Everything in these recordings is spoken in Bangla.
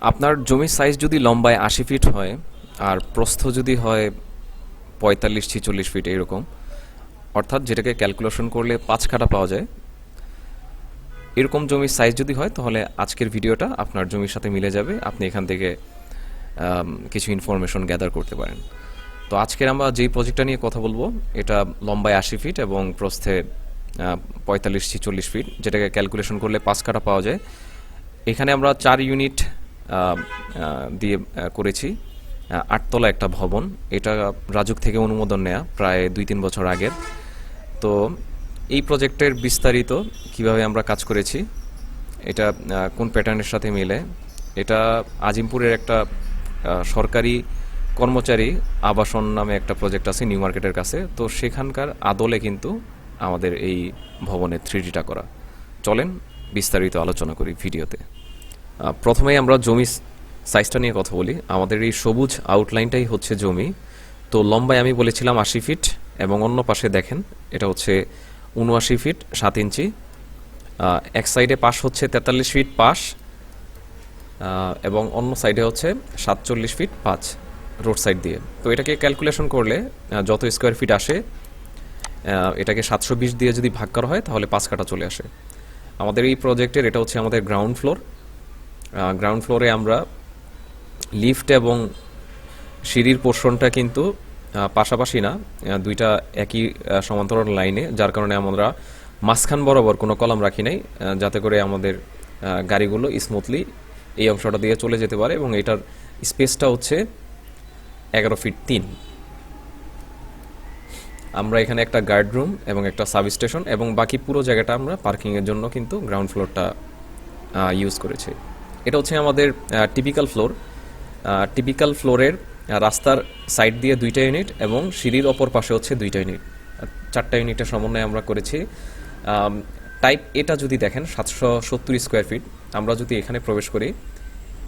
আপনার জমির সাইজ যদি লম্বায় ৮০ ফিট হয় আর প্রস্থ যদি হয় ৪৫-৪৬ ফিট এরকম, অর্থাৎ যেটাকে ক্যালকুলেশন করলে ৫ কাঠা পাওয়া যায়, এরকম জমির সাইজ যদি হয় তাহলে আজকের ভিডিওটা আপনার জমির সাথে মিলে যাবে। আপনি এখান থেকে কিছু ইনফরমেশন গ্যাদার করতে পারেন। তো আজকের আমরা যেই প্রজেক্টটা নিয়ে কথা বলবো এটা লম্বায় ৮০ ফিট এবং প্রস্থে ৪৫-৪৬ ফিট, যেটাকে ক্যালকুলেশন করলে ৫ কাঠা পাওয়া যায়। এখানে আমরা ৪ ইউনিট দিয়ে করেছি। ৮ তলা একটা ভবন। এটা রাজুক থেকে অনুমোদন নেয়া প্রায় ২-৩ বছর আগের। তো এই প্রজেক্টের বিস্তারিত কিভাবে আমরা কাজ করেছি, এটা কোন প্যাটার্নের সাথে মিলে, এটা আজিমপুরের একটা সরকারি কর্মচারী আবাসন নামে একটা প্রজেক্ট আছে নিউ মার্কেটের কাছে, তো সেখানকার আদলে কিন্তু আমাদের এই ভবনের 3Dটা করা। চলেন বিস্তারিত আলোচনা করি ভিডিওতে। প্রথমেই আমরা জমি সাইজটা নিয়ে কথা বলি। আমাদের এই সবুজ আউটলাইনটাই হচ্ছে জমি। তো লম্বায় আমি বলেছিলাম ৮০ ফিট, এবং অন্য পাশে দেখেন এটা হচ্ছে ৭৯ ফিট ৭ ইঞ্চি। এক সাইডে পাশ হচ্ছে ৪৩ ফিট পাশ, এবং অন্য সাইডে হচ্ছে ৪৭ ফিট ৫ রোড সাইড দিয়ে। তো এটাকে ক্যালকুলেশন করলে যত স্কোয়ার ফিট আসে এটাকে ৭২০ দিয়ে যদি ভাগ করা হয় তাহলে ৫ কাঠা চলে আসে। আমাদের এই প্রজেক্টের এটা হচ্ছে আমাদের গ্রাউন্ড ফ্লোর। গ্রাউন্ড ফ্লোরে আমরা লিফট এবং সিঁড়ির পোর্শনটা কিন্তু পাশাপাশি না, দুইটা একই সমান্তরাল লাইনে, যার কারণে আমরা মাঝখান বরাবর কোনো কলাম রাখি নাই, যাতে করে আমাদের গাড়িগুলো স্মুথলি এই অংশটা দিয়ে চলে যেতে পারে। এবং এটার স্পেসটা হচ্ছে 11 ফিট ৩। আমরা এখানে একটা গার্ড রুম এবং একটা সাব স্টেশন এবং বাকি পুরো জায়গাটা আমরা পার্কিংয়ের জন্য কিন্তু গ্রাউন্ড ফ্লোরটা ইউজ করেছি। এটা হচ্ছে আমাদের টিপিক্যাল ফ্লোর। টিপিক্যাল ফ্লোরের রাস্তার সাইড দিয়ে 2টা ইউনিট এবং সিঁড়ির অপর পাশে হচ্ছে 2টা ইউনিট, 4টা ইউনিটের সমন্বয়ে আমরা করেছি। টাইপ এটা যদি দেখেন 770 স্কোয়ার ফিট। আমরা যদি এখানে প্রবেশ করি,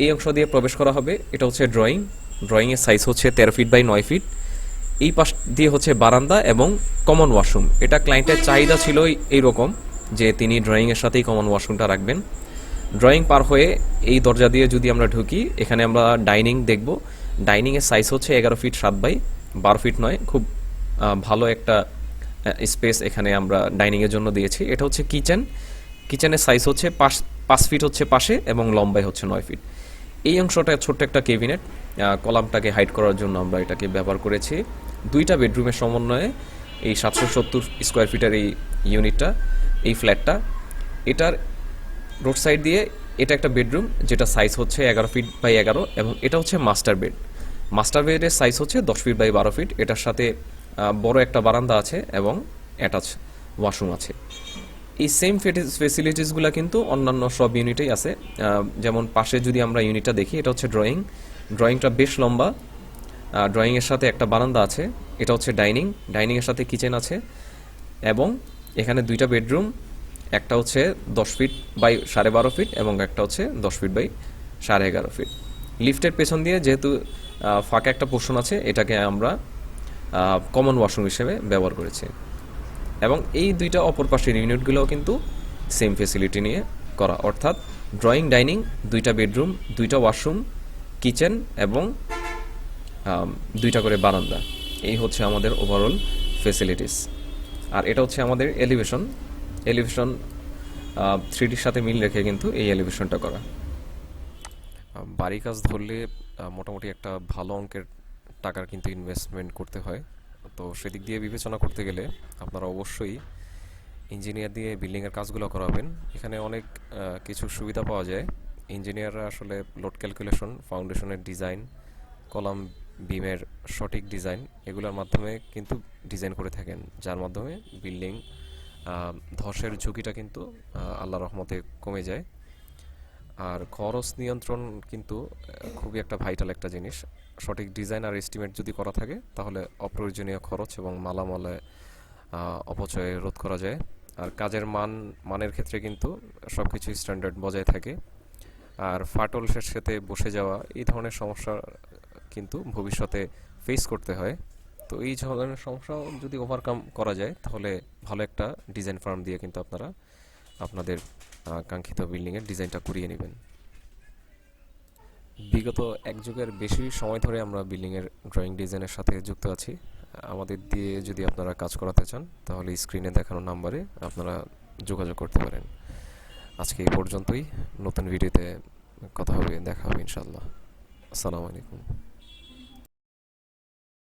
এই অংশ দিয়ে প্রবেশ করা হবে। এটা হচ্ছে ড্রয়িংয়ের সাইজ হচ্ছে 13 ফিট বাই 9 ফিট। এই পাশ দিয়ে হচ্ছে বারান্দা এবং কমন ওয়াশরুম। এটা ক্লায়েন্টের চাহিদা ছিল এইরকম যে তিনি ড্রয়িংয়ের সাথেই কমন ওয়াশরুমটা রাখবেন। ড্রয়িং পার হয়ে এই দরজা দিয়ে যদি আমরা ঢুকি, এখানে আমরা ডাইনিং দেখব। ডাইনিংয়ের সাইজ হচ্ছে 11 ফিট 7 বাই 12 ফিট নয়। খুব ভালো একটা স্পেস এখানে আমরা ডাইনিংয়ের জন্য দিয়েছি। এটা হচ্ছে কিচেনের সাইজ হচ্ছে 5 ফিট হচ্ছে পাশে এবং লম্বাই হচ্ছে 9 ফিট। এই অংশটা ছোট্ট একটা কেবিনেট, কলামটাকে হাইড করার জন্য আমরা এটাকে ব্যবহার করেছি। 2টা বেডরুমের সমন্বয়ে এই 770 স্কোয়ার ফিটের এই ইউনিটটা, এই ফ্ল্যাটটা। এটার রোড সাইড দিয়ে এটা একটা বেডরুম, যেটা সাইজ হচ্ছে 11 ফিট বাই 11, এবং এটা হচ্ছে মাস্টার বেড। মাস্টার বেডের সাইজ হচ্ছে 10 ফিট বাই 12 ফিট। এটার সাথে বড় একটা বারান্দা আছে এবং অ্যাটাচ ওয়াশরুম আছে। এই সেম ফেসিলিটিসগুলো কিন্তু অন্যান্য সব ইউনিটেই আছে। যেমন পাশে যদি আমরা ইউনিটটা দেখি, এটা হচ্ছে ড্রয়িংটা বেশ লম্বা। ড্রয়িংয়ের সাথে একটা বারান্দা আছে। এটা হচ্ছে ডাইনিংয়ের সাথে কিচেন আছে, এবং এখানে 2টা বেডরুম, একটা হচ্ছে 10 ফিট বাই 12.5 ফিট এবং একটা হচ্ছে 10 ফিট বাই 11.5 ফিট। লিফটের পেছন দিয়ে যেহেতু ফাঁকা একটা পোর্শন আছে, এটাকে আমরা কমন ওয়াশরুম হিসেবে ব্যবহার করেছি। এবং এই 2টা অপর পাশের ইউনিটগুলোও কিন্তু সেম ফেসিলিটি নিয়ে করা, অর্থাৎ ডাইনিং, 2টা বেডরুম, 2টা ওয়াশরুম, কিচেন এবং 2টা করে বারান্দা। এই হচ্ছে আমাদের ওভারঅল ফেসিলিটিস। আর এটা হচ্ছে আমাদের এলিভেশন 3Dর সাথে মিল রেখে কিন্তু এই এলিভেশনটা করা। বাড়ি কাজ ধরলে মোটামুটি একটা ভালো অঙ্কের টাকার কিন্তু ইনভেস্টমেন্ট করতে হয়। তো সেদিক দিয়ে বিবেচনা করতে গেলে আপনারা অবশ্যই ইঞ্জিনিয়ার দিয়ে বিল্ডিংয়ের কাজগুলো করাবেন। এখানে অনেক কিছু সুবিধা পাওয়া যায়। ইঞ্জিনিয়াররা আসলে লোড ক্যালকুলেশন, ফাউন্ডেশনের ডিজাইন, কলাম বিমের সঠিক ডিজাইন, এগুলোর মাধ্যমে কিন্তু ডিজাইন করে থাকেন, যার মাধ্যমে বিল্ডিং ধসের ঝুঁকিটা কিন্তু আল্লাহর রহমতে কমে যায়। আর খরচ নিয়ন্ত্রণ কিন্তু খুবই একটা ভাইটাল একটা জিনিস। সঠিক ডিজাইন আর এস্টিমেট যদি করা থাকে, তাহলে অপ্রয়োজনীয় খরচ এবং মালামালে অপচয় রোধ করা যায়। আর কাজের মানের ক্ষেত্রে কিন্তু সব কিছু স্ট্যান্ডার্ড বজায় থাকে। আর ফাটলের সাথে বসে যাওয়া, এই ধরনের সমস্যা কিন্তু ভবিষ্যতে ফেস করতে হয়। তো এই ধরনের সমস্যা যদি ওভারকাম করা যায়, তাহলে ভালো একটা ডিজাইন ফার্ম দিয়ে কিন্তু আপনারা আপনাদের কাঙ্ক্ষিত বিল্ডিংয়ের ডিজাইনটা করিয়ে নেবেন। বিগত এক যুগের বেশি সময় ধরে আমরা বিল্ডিংয়ের ড্রয়িং ডিজাইনের সাথে যুক্ত আছি। আমাদের দিয়ে যদি আপনারা কাজ করাতে চান তাহলে স্ক্রিনে দেখানো নাম্বারে আপনারা যোগাযোগ করতে পারেন। আজকে এই পর্যন্তই। নতুন ভিডিওতে কথা হবে, দেখা হবে ইনশাআল্লাহ। আসসালামু আলাইকুম।